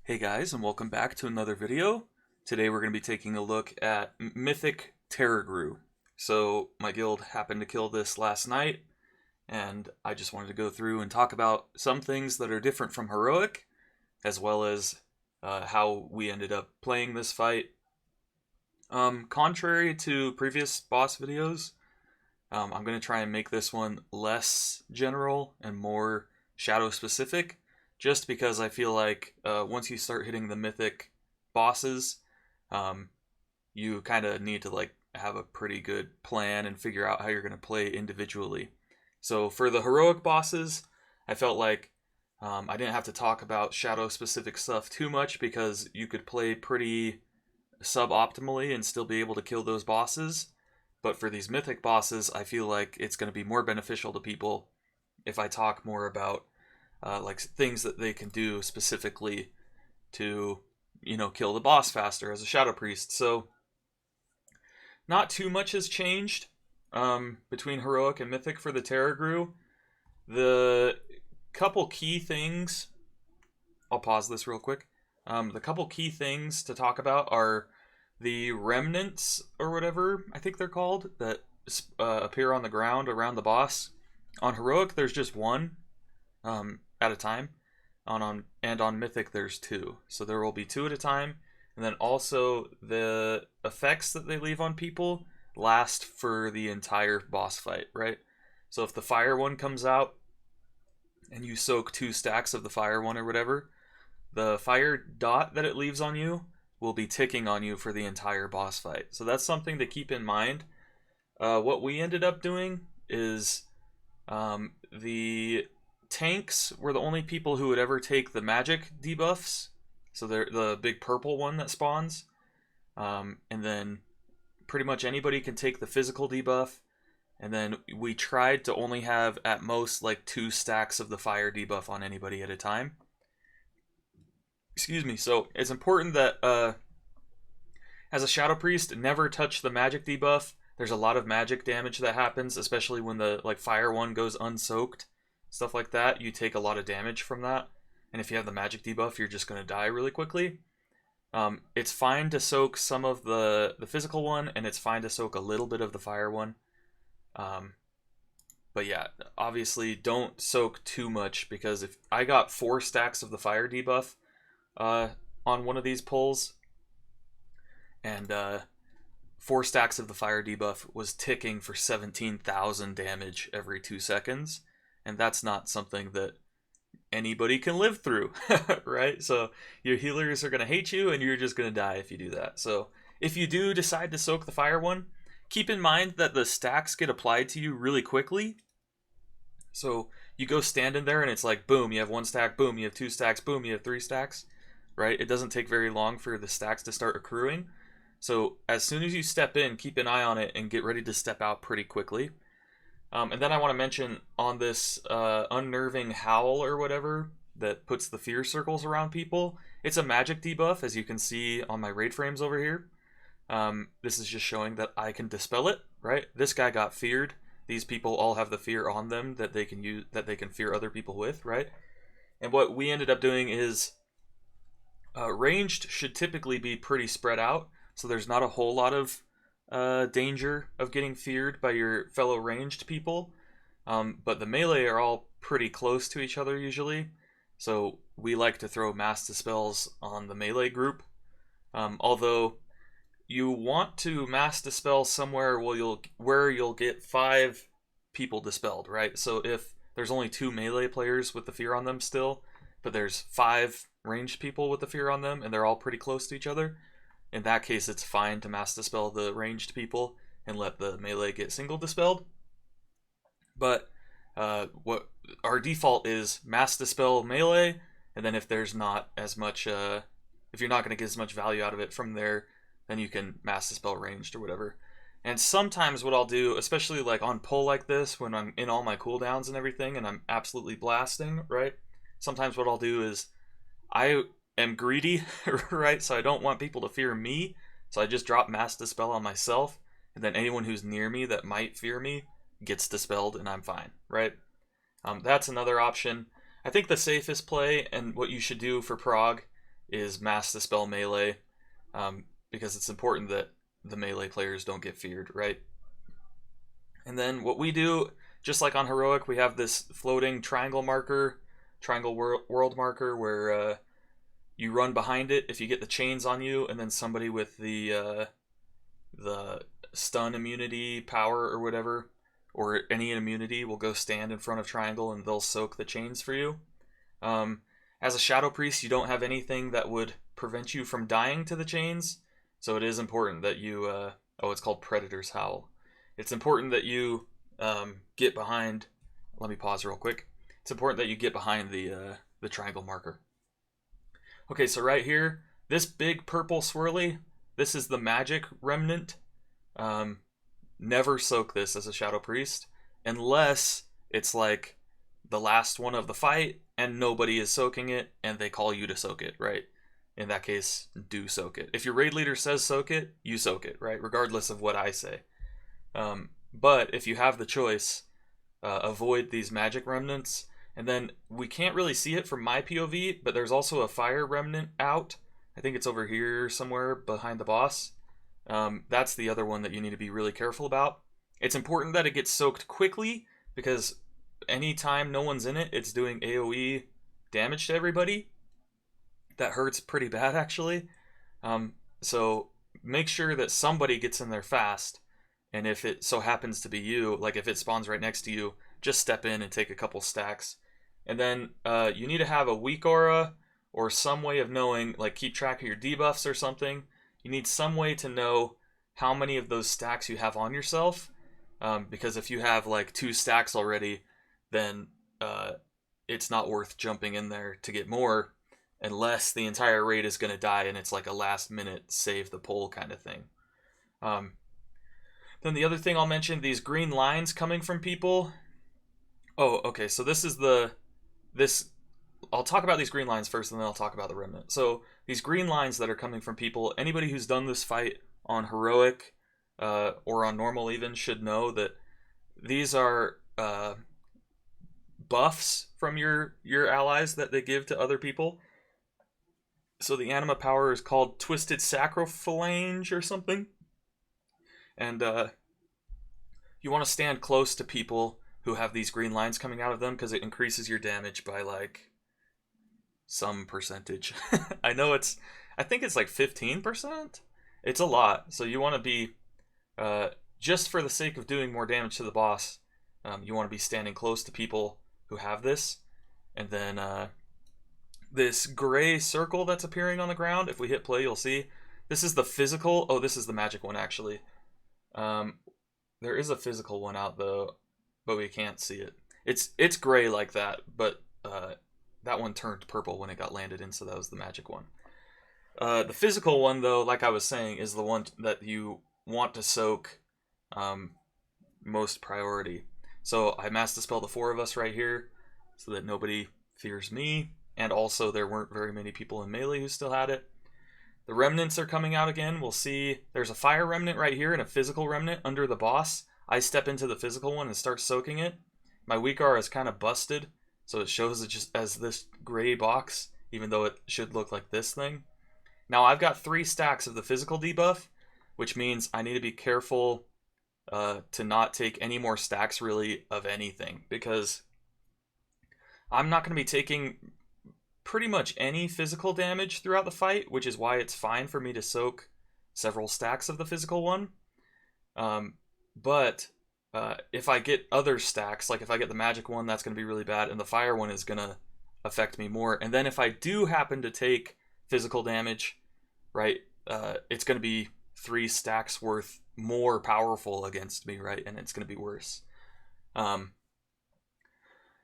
Hey guys, and welcome back to another video. Today we're going to be taking a look at Mythic Tarragrue. So my guild happened to kill this last night, and I just wanted to go through and talk about some things that are different from Heroic, as well as how we ended up playing this fight. Contrary to previous boss videos, I'm going to try and make this one less general and more shadow specific, just because I feel like once you start hitting the mythic bosses, you kind of need to have a pretty good plan and figure out how you're going to play individually. So for the heroic bosses, I felt like I didn't have to talk about shadow specific stuff too much because you could play pretty suboptimally and still be able to kill those bosses. But for these mythic bosses, I feel like it's going to be more beneficial to people if I talk more about like things that they can do specifically to, kill the boss faster as a shadow priest. So not too much has changed between heroic and mythic for the Tarragrue. The couple key things, I'll pause this real quick. The couple key things to talk about are the remnants, or whatever I think they're called, that appear on the ground around the boss. On heroic, there's just one at a time. On mythic, there's two, so there will be two at a time. And then also the effects that they leave on people last for the entire boss fight, right? So if the fire one comes out and you soak 2 stacks of the fire one or whatever, the fire dot that it leaves on you will be ticking on you for the entire boss fight. So that's something to keep in mind. What we ended up doing is the tanks were the only people who would ever take the magic debuffs. So they're the big purple one that spawns. And then pretty much anybody can take the physical debuff. And then we tried to only have at most like 2 stacks of the fire debuff on anybody at a time. Excuse me. So it's important that as a shadow priest, never touch the magic debuff. There's a lot of magic damage that happens, especially when the fire one goes unsoaked. Stuff like that, you take a lot of damage from that. And if you have the magic debuff, you're just going to die really quickly. It's fine to soak some of the physical one, and it's fine to soak a little bit of the fire one. But yeah, obviously don't soak too much, because if I got 4 stacks of the fire debuff on one of these pulls, and 4 stacks of the fire debuff was ticking for 17,000 damage every 2 seconds. And that's not something that anybody can live through, right? So your healers are going to hate you, and you're just going to die if you do that. So if you do decide to soak the fire one, keep in mind that the stacks get applied to you really quickly. So you go stand in there, and it's like, boom, you have 1 stack, boom, you have 2 stacks, boom, you have 3 stacks, right? It doesn't take very long for the stacks to start accruing. So as soon as you step in, keep an eye on it and get ready to step out pretty quickly. And then I want to mention on this unnerving howl or whatever that puts the fear circles around people. It's a magic debuff, as you can see on my raid frames over here. This is just showing that I can dispel it, right? This guy got feared. These people all have the fear on them that they can use, that they can fear other people with, right? And what we ended up doing is ranged should typically be pretty spread out, so there's not a whole lot of danger of getting feared by your fellow ranged people, but the melee are all pretty close to each other usually, so we like to throw mass dispels on the melee group, although you want to mass dispel somewhere where you'll get 5 people dispelled, right? So if there's only 2 melee players with the fear on them still, but there's 5 ranged people with the fear on them, and they're all pretty close to each other, in that case, it's fine to mass dispel the ranged people and let the melee get single dispelled. But what our default is mass dispel melee, and then if there's not as much, if you're not going to get as much value out of it from there, then you can mass dispel ranged or whatever. And sometimes what I'll do, especially like on pull like this, when I'm in all my cooldowns and everything, and I'm absolutely blasting, right? Sometimes what I'll do is I am greedy, right? So I don't want people to fear me, so I just drop mass dispel on myself, and then anyone who's near me that might fear me gets dispelled, and I'm fine, right? That's another option. I think the safest play and what you should do for prog is Mass Dispel melee, because it's important that the melee players don't get feared, right? And then what we do, just like on Heroic, we have this floating triangle marker, triangle world marker, where you run behind it if you get the chains on you, and then somebody with the stun immunity power or whatever, or any immunity, will go stand in front of triangle and they'll soak the chains for you. As a Shadow Priest, you don't have anything that would prevent you from dying to the chains, so it is important that you... oh, it's called Predator's Howl. It's important that you get behind... Let me pause real quick. It's important that you get behind the triangle marker. Okay, so right here, this big purple swirly, this is the magic remnant. Never soak this as a Shadow Priest, unless it's like the last one of the fight and nobody is soaking it and they call you to soak it, right? In that case, do soak it. If your raid leader says soak it, you soak it, right? Regardless of what I say. But if you have the choice, avoid these magic remnants. And then we can't really see it from my POV, but there's also a fire remnant out. I think it's over here somewhere behind the boss. That's the other one that you need to be really careful about. It's important that it gets soaked quickly, because anytime no one's in it, it's doing AoE damage to everybody. That hurts pretty bad, actually. So make sure that somebody gets in there fast. And if it so happens to be you, like if it spawns right next to you, just step in and take a couple stacks. And then you need to have a weak aura or some way of knowing, like keep track of your debuffs or something. You need some way to know how many of those stacks you have on yourself. Because if you have like 2 stacks already, then it's not worth jumping in there to get more, unless the entire raid is going to die and it's like a last minute save the pull kind of thing. Then the other thing I'll mention, these green lines coming from people. Oh, okay, so this is I'll talk about these green lines first, and then I'll talk about the Remnant. So these green lines that are coming from people, anybody who's done this fight on Heroic or on Normal even should know that these are buffs from your allies that they give to other people. So the Anima Power is called Twisted Sacrophalange or something. And you want to stand close to people who have these green lines coming out of them, because it increases your damage by like some percentage. I think it's like 15%. It's a lot. So you want to be, just for the sake of doing more damage to the boss, you want to be standing close to people who have this. And then this gray circle that's appearing on the ground, if we hit play, you'll see. This is the physical. Oh, this is the magic one, actually. There is a physical one out, though, but we can't see it. It's gray like that, but that one turned purple when it got landed in, so that was the magic one. The physical one, though, like I was saying, is the one that you want to soak most priority. So I Mass Dispel the 4 of us right here, so that nobody fears me, and also there weren't very many people in melee who still had it. The remnants are coming out again. We'll see. There's a fire remnant right here and a physical remnant under the boss. I step into the physical one and start soaking it. My weak aura is kind of busted, so it shows it just as this gray box, even though it should look like this thing. Now I've got 3 stacks of the physical debuff, which means I need to be careful to not take any more stacks really of anything, because I'm not going to be taking pretty much any physical damage throughout the fight, which is why it's fine for me to soak several stacks of the physical one. But if I get other stacks, like if I get the magic one, that's going to be really bad, and the fire one is going to affect me more. And then if I do happen to take physical damage, right, it's going to be 3 stacks worth more powerful against me, right, and it's going to be worse.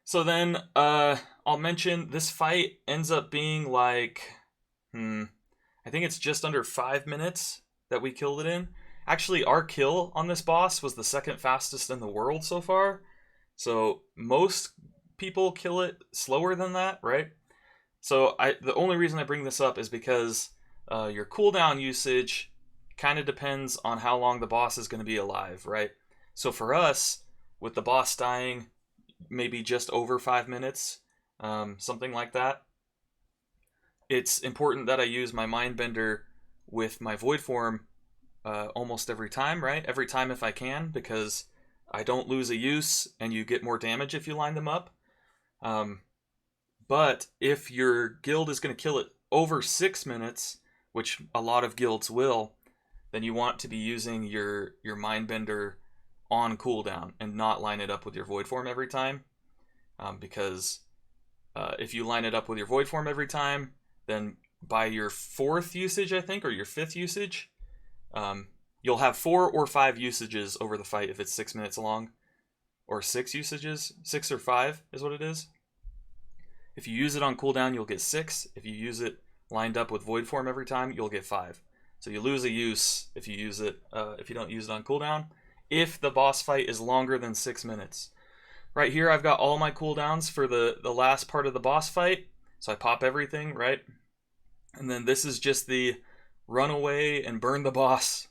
So then I'll mention this fight ends up being like, I think it's just under 5 minutes that we killed it in. Actually, our kill on this boss was the 2nd fastest in the world so far. So most people kill it slower than that, right? So the only reason I bring this up is because your cooldown usage kind of depends on how long the boss is going to be alive, right? So for us, with the boss dying maybe just over 5 minutes, something like that, it's important that I use my Mindbender with my Void Form almost every time, right? Every time if I can, because I don't lose a use, and you get more damage if you line them up. But if your guild is going to kill it over 6 minutes, which a lot of guilds will, then you want to be using your Mindbender on cooldown and not line it up with your Void Form every time. Because if you line it up with your Void Form every time, then by your 4th usage, I think, or your 5th usage, you'll have 4 or 5 usages over the fight if it's 6 minutes long. Or 6 usages. 6 or 5 is what it is. If you use it on cooldown, you'll get 6. If you use it lined up with Void Form every time, you'll get 5. So you lose a use if you use it, if you don't use it on cooldown, if the boss fight is longer than 6 minutes. Right here, I've got all my cooldowns for the last part of the boss fight. So I pop everything, right? And then this is just the run away and burn the boss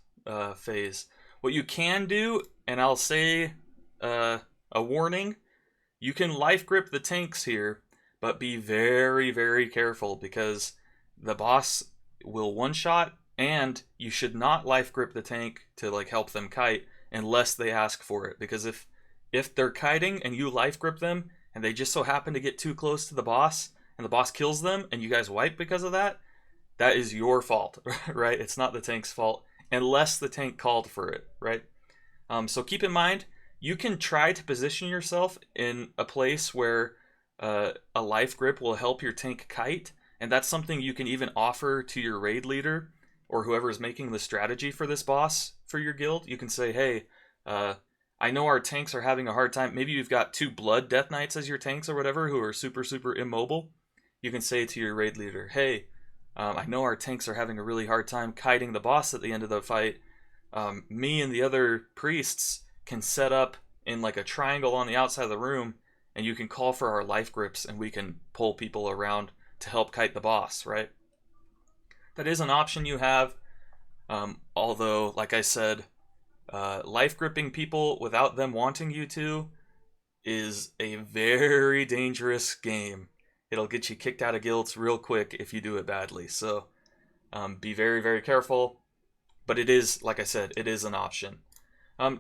phase. What you can do, and I'll say a warning, you can life grip the tanks here, but be very, very careful, because the boss will one-shot, and you should not life grip the tank to like help them kite unless they ask for it. Because if they're kiting and you life grip them and they just so happen to get too close to the boss and the boss kills them and you guys wipe because of that, that is your fault, right? It's not the tank's fault unless the tank called for it, right? So keep in mind, you can try to position yourself in a place where a life grip will help your tank kite, and that's something you can even offer to your raid leader or whoever is making the strategy for this boss for your guild. You can say, hey, I know our tanks are having a hard time. Maybe you've got 2 Blood Death Knights as your tanks or whatever who are super, super immobile. You can say to your raid leader, hey, I know our tanks are having a really hard time kiting the boss at the end of the fight. Me and the other priests can set up in like a triangle on the outside of the room, and you can call for our life grips and we can pull people around to help kite the boss, right? That is an option you have. Although, like I said, life gripping people without them wanting you to is a very dangerous game. It'll get you kicked out of guilds real quick if you do it badly. So be very, very careful. But it is, like I said, it is an option.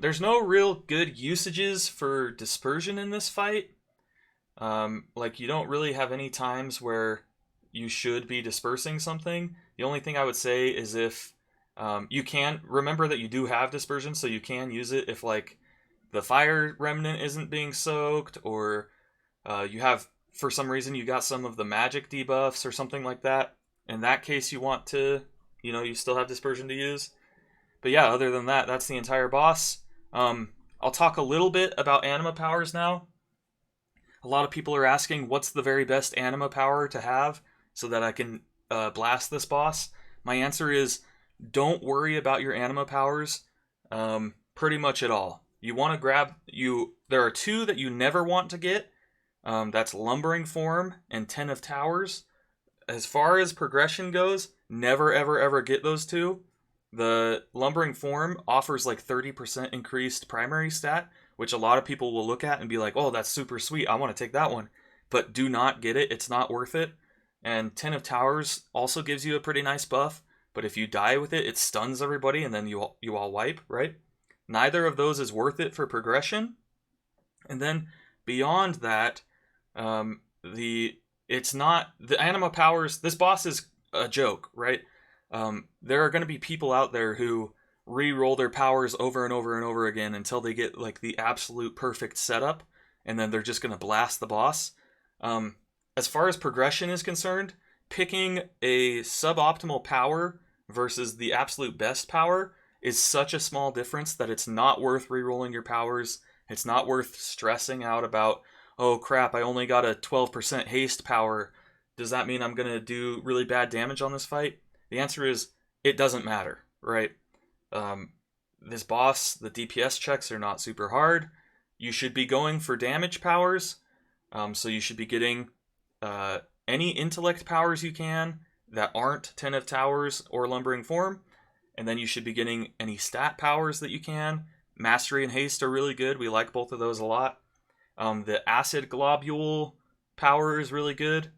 There's no real good usages for dispersion in this fight. Like, you don't really have any times where you should be dispersing something. The only thing I would say is if you can remember that you do have dispersion, so you can use it if like the fire remnant isn't being soaked, or you have, for some reason, you got some of the magic debuffs or something like that. In that case, you want to, you still have dispersion to use. But yeah, other than that, that's the entire boss. I'll talk a little bit about Anima Powers now. A lot of people are asking what's the very best Anima Power to have so that I can blast this boss. My answer is, don't worry about your Anima Powers pretty much at all. You want to grab, there are 2 that you never want to get. That's Lumbering Form and 10 of Towers. As far as progression goes, never ever ever get those 2. The Lumbering Form offers like 30% increased primary stat, which a lot of people will look at and be like, oh, that's super sweet, I want to take that one. But do not get it, it's not worth it. And 10 of Towers also gives you a pretty nice buff, but if you die with it, it stuns everybody and then you all wipe, right? Neither of those is worth it for progression. And then beyond that, it's not the Anima Powers. This boss is a joke, right? There are going to be people out there who re-roll their powers over and over and over again until they get like the absolute perfect setup, and then they're just going to blast the boss. As far as progression is concerned, picking a suboptimal power versus the absolute best power is such a small difference that it's not worth re-rolling your powers. It's not worth stressing out about, oh crap, I only got a 12% haste power. Does that mean I'm going to do really bad damage on this fight? The answer is, it doesn't matter, right? This boss, the DPS checks are not super hard. You should be going for damage powers. So you should be getting any intellect powers you can that aren't 10 of Towers or Lumbering Form. And then you should be getting any stat powers that you can. Mastery and Haste are really good. We like both of those a lot. The Acid Globule power is really good.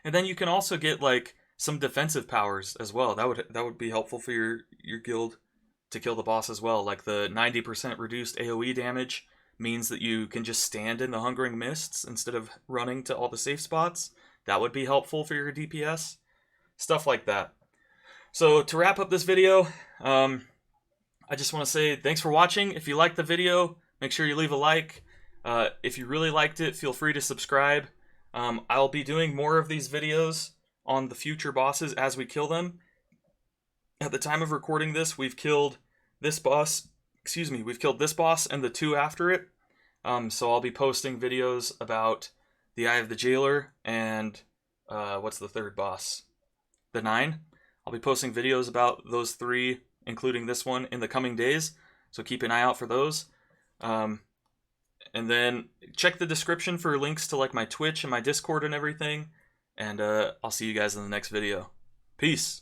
And then you can also get like some defensive powers as well. That would be helpful for your guild to kill the boss as well. Like the 90% reduced AoE damage means that you can just stand in the Hungering Mists instead of running to all the safe spots. That would be helpful for your DPS. Stuff like that. So to wrap up this video, I just want to say thanks for watching. If you liked the video, make sure you leave a like. If you really liked it, feel free to subscribe. I'll be doing more of these videos on the future bosses as we kill them. At the time of recording this, we've killed this boss. Excuse me, we've killed this boss and the 2 after it. So I'll be posting videos about the Eye of the Jailer and what's the 3rd boss? The 9. I'll be posting videos about those 3, including this one, in the coming days. So keep an eye out for those. And then check the description for links to like my Twitch and my Discord and everything. And I'll see you guys in the next video. Peace.